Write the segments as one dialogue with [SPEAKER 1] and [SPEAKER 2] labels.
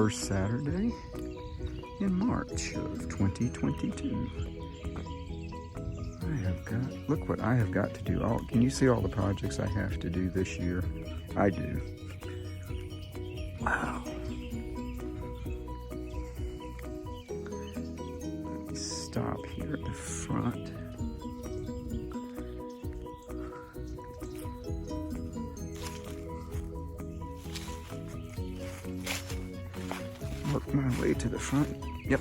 [SPEAKER 1] first Saturday in March of 2022. Look what I have got to do. Can you see all the projects I have to do this year? I do. Wow. Let me stop here at the front. Work my way to the front. Yep.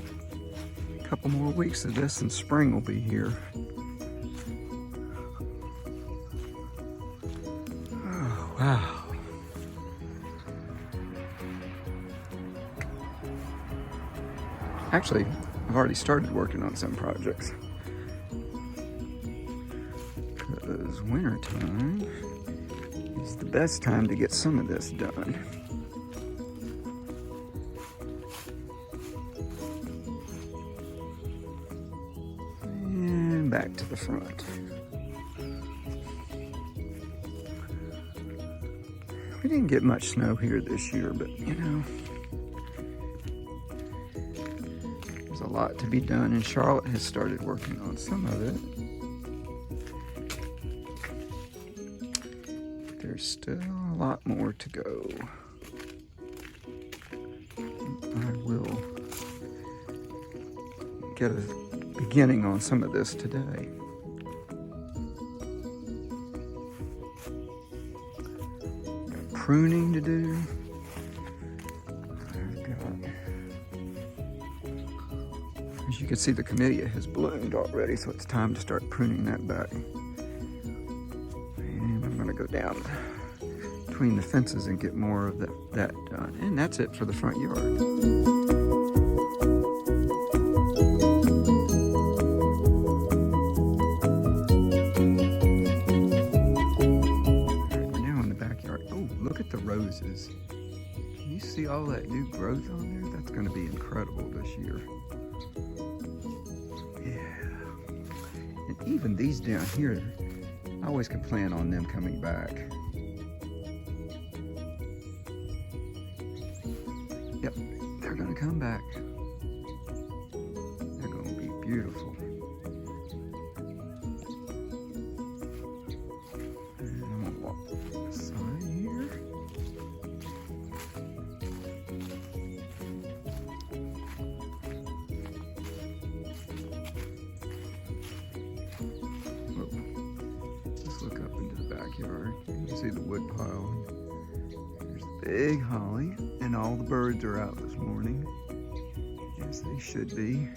[SPEAKER 1] A couple more weeks of this and spring will be here. Oh, wow. Actually, I've already started working on some projects. Because wintertime is the best time to get some of this done. Back to the front. We didn't get much snow here this year, but you know, there's a lot to be done, and Charlotte has started working on some of it. There's still a lot more to go. I will get a beginning on some of this today. Got pruning to do. As you can see, the camellia has bloomed already, so it's time to start pruning that back. And I'm gonna go down between the fences and get more of that done. And that's it for the front yard. Roses. Can you see all that new growth on there? That's going to be incredible this year. Yeah. And even these down here, I always can plan on them coming back. Yep, they're going to come back. They're going to be beautiful. And I'm going to walk this side here. Backyard. You can see the wood pile. There's the big holly, and all the birds are out this morning. Yes, they should be.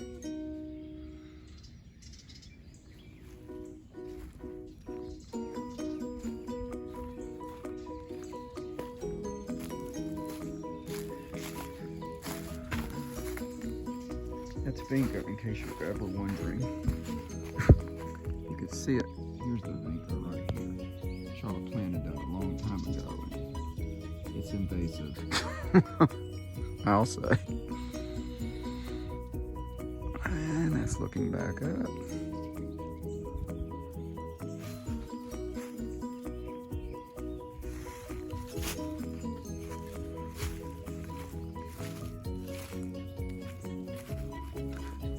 [SPEAKER 1] That's vinca, in case you're ever wondering. You can see it. Here's the vinca right here. Charlotte planted that a long time ago, and it's invasive. I'll say. And that's looking back up.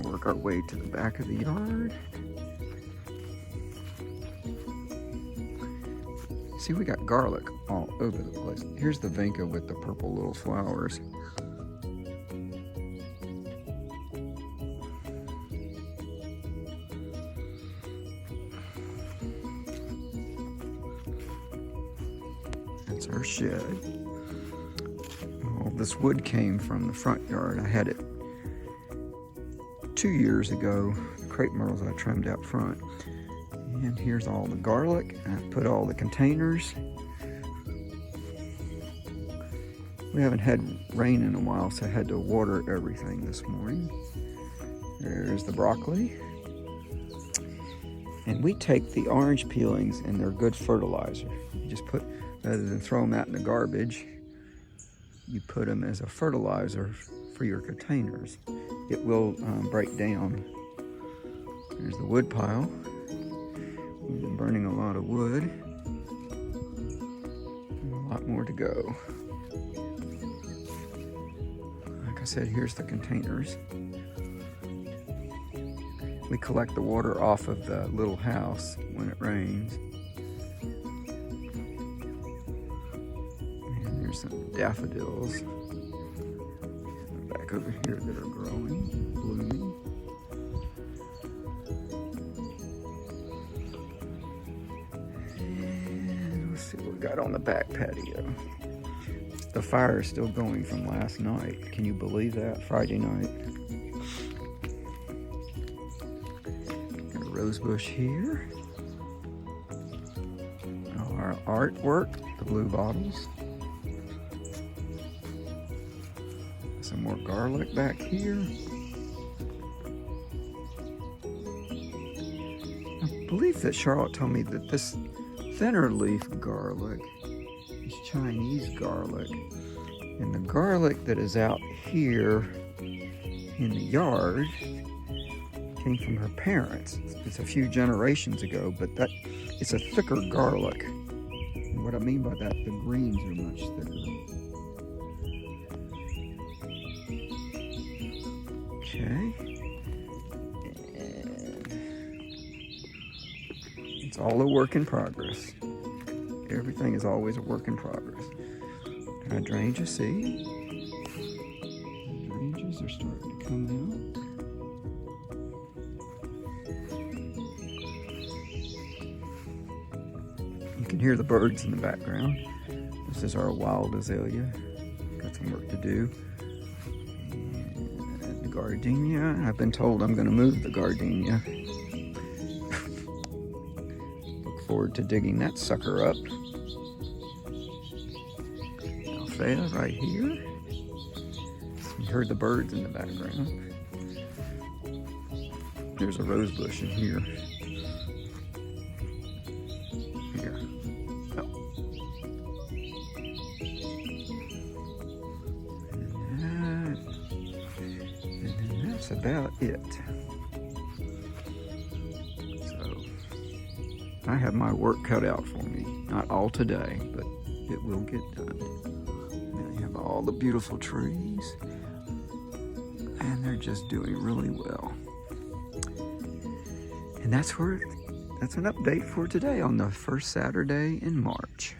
[SPEAKER 1] Work our way to the back of the yard. See, we got garlic all over the place. Here's the vinca with the purple little flowers. That's our shed. All this wood came from the front yard. I had it 2 years ago. The crepe myrtles I trimmed out front. And here's all the garlic. I put all the containers. We haven't had rain in a while, so I had to water everything this morning. There's the broccoli. And we take the orange peelings, and they're good fertilizer. You just put, rather than throw them out in the garbage, you put them as a fertilizer for your containers. It will break down. There's the wood pile. We've been burning a lot of wood. And a lot more to go. I said, here's the containers. We collect the water off of the little house when it rains. And there's some daffodils back over here that are growing, blooming. And let's see what we got on the back patio. The fire is still going from last night. Can you believe that? Friday night. Got a rose bush here. Our artwork, the blue bottles. Some more garlic back here. I believe that Charlotte told me that this thinner leaf garlic is Chinese garlic. And the garlic that is out here in the yard came from her parents. It's a few generations ago, but it's a thicker garlic. And what I mean by that, the greens are much thicker. Okay. And it's all a work in progress. Everything is always a work in progress. Hydrangea, see? Hydrangeas are starting to come out. You can hear the birds in the background. This is our wild azalea. Got some work to do. And the gardenia. I've been told I'm going to move the gardenia. Look forward to digging that sucker up. Alfea right here. You heard the birds in the background. There's a rose bush in here. Here. Oh. And then that's about it. So I have my work cut out for me. Not all today, but it will get done. All the beautiful trees, and they're just doing really well. And that's an update for today on the first Saturday in March.